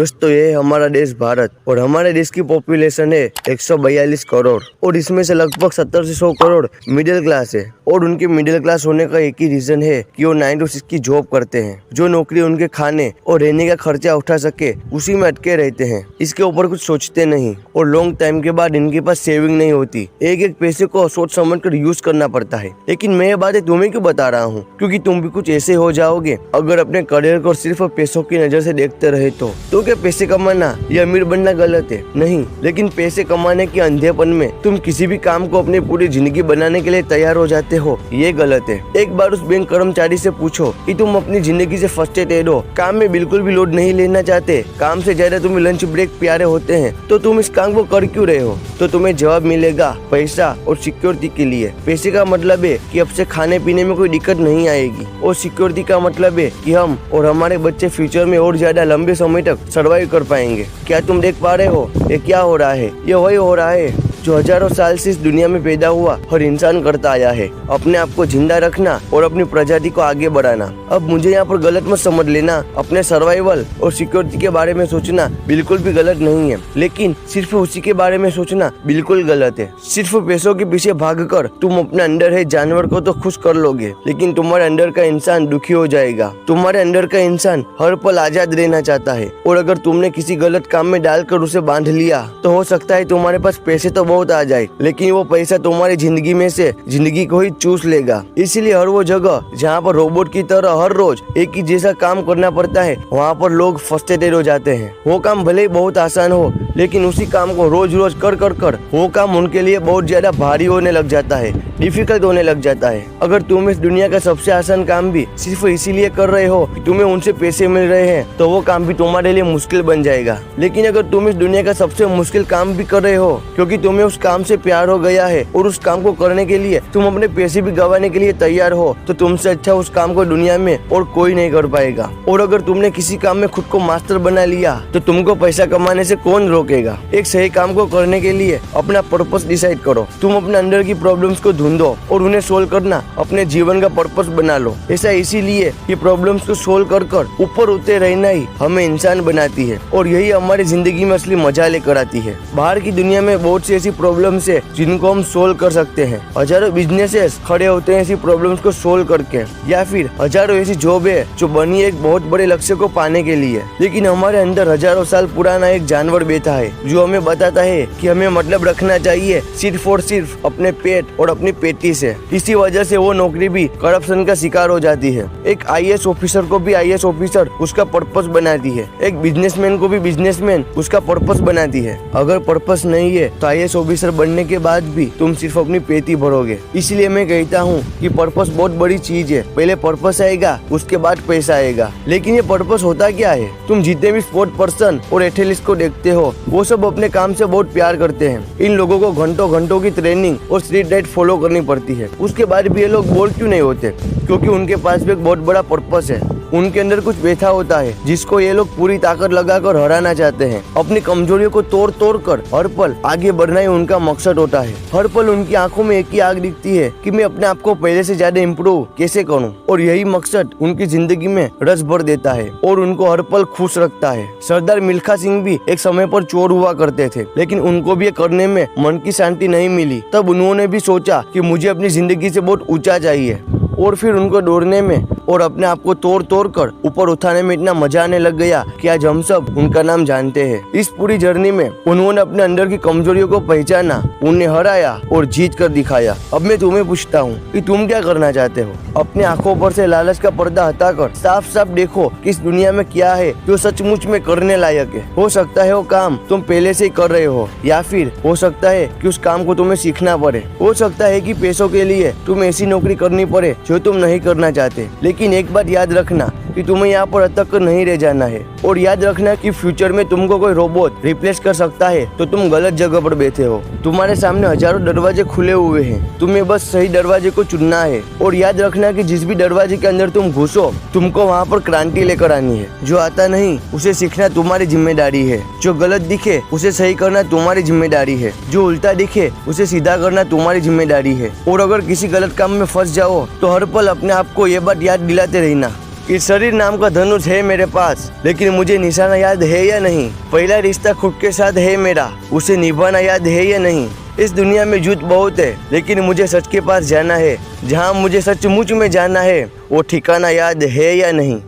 दोस्तों ये है हमारा देश भारत और हमारे देश की पॉपुलेशन है 142 करोड़ और इसमें से लगभग 70 से 100 करोड़ मिडिल क्लास है। और उनके मिडिल क्लास होने का एक ही रीजन है कि वो 9 to 6 की जॉब करते हैं। जो नौकरी उनके खाने और रहने का खर्चा उठा सके उसी में अटके रहते हैं। इसके ऊपर कुछ सोचते नहीं और लॉन्ग टाइम के बाद इनके पास सेविंग नहीं होती। एक एक पैसे को सोच समझ कर यूज करना पड़ता है। लेकिन मैं ये बातें तुम्हें क्यों बता रहा हूँ, क्योंकि तुम भी कुछ ऐसे हो जाओगे अगर अपने करियर को सिर्फ पैसों की नजर से देखते रहे तो क्या पैसे कमाना या अमीर बनना गलत है? नहीं, लेकिन पैसे कमाने के अंधेपन में तुम किसी भी काम को अपनी पूरी जिंदगी बनाने के लिए तैयार हो जाते हो, ये गलत है। एक बार उस बैंक कर्मचारी से पूछो कि तुम अपनी जिंदगी से फ्रस्ट्रेटेड हो, काम में बिल्कुल भी लोड नहीं लेना चाहते, काम से ज्यादा तुम्हें लंच ब्रेक प्यारे होते हैं, तो तुम इस काम को कर क्यों रहे हो? तो तुम्हें जवाब मिलेगा पैसा और सिक्योरिटी के लिए। पैसे का मतलब है कि अब से खाने पीने में कोई दिक्कत नहीं आएगी और सिक्योरिटी का मतलब है कि हम और हमारे बच्चे फ्यूचर में और ज्यादा लंबे समय तक सर्वाइव कर पाएंगे। क्या तुम देख पा रहे हो ये क्या हो रहा है? ये वही हो रहा है जो हजारों साल से इस दुनिया में पैदा हुआ हर इंसान करता आया है, अपने आप को जिंदा रखना और अपनी प्रजाति को आगे बढ़ाना। अब मुझे यहाँ पर गलत मत समझ लेना, अपने सर्वाइवल और सिक्योरिटी के बारे में सोचना बिल्कुल भी गलत नहीं है, लेकिन सिर्फ उसी के बारे में सोचना बिल्कुल गलत है। सिर्फ पैसों के पीछे भागकर तुम अपने अंदर है जानवर को तो खुश कर लोगे, लेकिन तुम्हारे अंदर का इंसान दुखी हो जाएगा। तुम्हारे अंदर का इंसान हर पल आजाद रहना चाहता है और अगर तुमने किसी गलत काम में डालकर उसे बांध लिया तो हो सकता है तुम्हारे पास पैसे तो बहुत आ जाए, लेकिन वो पैसा तुम्हारी जिंदगी में से जिंदगी को ही चूस लेगा। इसीलिए हर वो जगह जहाँ पर रोबोट की तरह हर रोज एक ही जैसा काम करना पड़ता है, वहाँ पर लोग फ्रस्ट्रेटेड हो जाते हैं। वो काम भले ही बहुत आसान हो, लेकिन उसी काम को रोज रोज कर वो काम उनके लिए बहुत ज्यादा भारी होने लग जाता है, डिफिकल्ट होने लग जाता है। अगर तुम इस दुनिया का सबसे आसान काम भी सिर्फ इसीलिए कर रहे हो कि तुम्हें उनसे पैसे मिल रहे हैं, तो वो काम भी तुम्हारे लिए मुश्किल बन जाएगा। लेकिन अगर तुम इस दुनिया का सबसे मुश्किल काम भी कर रहे हो क्योंकि तुम्हें उस काम से प्यार हो गया है और उस काम को करने के लिए तुम अपने पैसे भी गंवाने के लिए तैयार हो, तो तुमसे अच्छा उस काम को दुनिया में और कोई नहीं कर पाएगा। और अगर तुमने किसी काम में खुद को मास्टर बना लिया तो तुमको पैसा कमाने से कौन रोकेगा? एक सही काम को करने के लिए अपना पर्पस डिसाइड करो। तुम अपने अंदर की प्रॉब्लम्स को ढूंढो और उन्हें सोल्व करना अपने जीवन का पर्पस बना लो। ऐसा इसीलिए कि प्रॉब्लम्स को सोल्व कर ऊपर उठते रहना ही हमें इंसान बनाती है और यही हमारी जिंदगी में असली मजा लेकर आती है। बाहर की दुनिया में बहुत सी ऐसी प्रॉब्लम्स है जिनको हम सोल्व कर सकते हैं। हजारों बिजनेसेस खड़े होते हैं ऐसी प्रॉब्लम्स को सोल्व करके, या फिर हजारों ऐसी जॉब है जो बनी एक बहुत बड़े लक्ष्य को पाने के लिए। लेकिन हमारे अंदर हजारों साल पुराना एक जानवर बैठा है जो हमें बताता है कि हमें मतलब रखना चाहिए सिर्फ और सिर्फ अपने पेट और अपनी पेटी से। इसी वजह से वो नौकरी भी करप्शन का शिकार हो जाती है। एक IAS ऑफिसर को भी IAS ऑफिसर उसका पर्पस बनाती है, एक बिजनेसमैन को भी बिजनेसमैन उसका पर्पस बनाती है। अगर पर्पस नहीं है तो IAS ऑफिसर बनने के बाद भी तुम सिर्फ अपनी पेटी भरोगे। इसलिए मैं कहता हूँ कि पर्पस बहुत बड़ी चीज है। पहले पर्पस आएगा, उसके बाद पैसा आएगा। लेकिन ये पर्पस होता क्या है? तुम जितने भी स्पोर्ट पर्सन और एथलीट्स को देखते हो वो सब अपने काम से बहुत प्यार करते हैं। इन लोगों को घंटों घंटों की ट्रेनिंग और स्ट्रिक्ट डाइट फॉलो करनी पड़ती है। उसके बाद भी ये लोग बोर क्यों नहीं होते? क्योंकि उनके पास भी एक बहुत बड़ा पर्पस है। उनके अंदर कुछ बैठा होता है जिसको ये लोग पूरी ताकत लगाकर हराना चाहते हैं। अपनी कमजोरियों को तोड़ कर हर पल आगे बढ़ना ही उनका मकसद होता है। हर पल उनकी आंखों में एक ही आग दिखती है कि मैं अपने आप को पहले से ज्यादा इम्प्रूव कैसे करूं, और यही मकसद उनकी जिंदगी में रस भर देता है और उनको हर पल खुश रखता है। सरदार मिल्खा सिंह भी एक समय पर चोर हुआ करते थे, लेकिन उनको भी ये करने में मन की शांति नहीं मिली। तब उन्होंने भी सोचा कि मुझे अपनी जिंदगी से बहुत ऊंचा चाहिए, और फिर उनको दौड़ने में और अपने आप को तोड़ कर ऊपर उठाने में इतना मजा आने लग गया कि आज हम सब उनका नाम जानते हैं। इस पूरी जर्नी में उन्होंने अपने अंदर की कमजोरियों को पहचाना, उन्हें हराया और जीत कर दिखाया। अब मैं तुम्हें पूछता हूँ कि तुम क्या करना चाहते हो? अपने आंखों पर से लालच का पर्दा हटाकर साफ साफ देखो कि इस दुनिया में क्या है जो सचमुच में करने लायक है। हो सकता है वो काम तुम पहले से ही कर रहे हो, या फिर हो सकता है कि उस काम को तुम्हें सीखना पड़े। हो सकता है कि पैसों के लिए तुम ऐसी नौकरी करनी पड़े जो तुम नहीं करना चाहते। लेकिन एक बात याद रखना कि तुम्हें यहाँ पर अटक कर नहीं रह जाना है, और याद रखना कि फ्यूचर में तुमको कोई रोबोट रिप्लेस कर सकता है तो तुम गलत जगह पर बैठे हो। तुम्हारे सामने हजारों दरवाजे खुले हुए हैं, तुम्हें बस सही दरवाजे को चुनना है। और याद रखना कि जिस भी दरवाजे के अंदर तुम घुसो तुमको वहाँ पर क्रांति लेकर आनी है। जो आता नहीं उसे सीखना तुम्हारी जिम्मेदारी है, जो गलत दिखे उसे सही करना तुम्हारी जिम्मेदारी है, जो उल्टा दिखे उसे सीधा करना तुम्हारी जिम्मेदारी है। और अगर किसी गलत काम में फंस जाओ तो हर पल अपने आप को ये बात याद दिलाते रहना इस शरीर नाम का धनुष है मेरे पास, लेकिन मुझे निशाना याद है या नहीं। पहला रिश्ता खुद के साथ है मेरा, उसे निभाना याद है या नहीं। इस दुनिया में झूठ बहुत है, लेकिन मुझे सच के पास जाना है। जहाँ मुझे सचमुच में जाना है वो ठिकाना याद है या नहीं।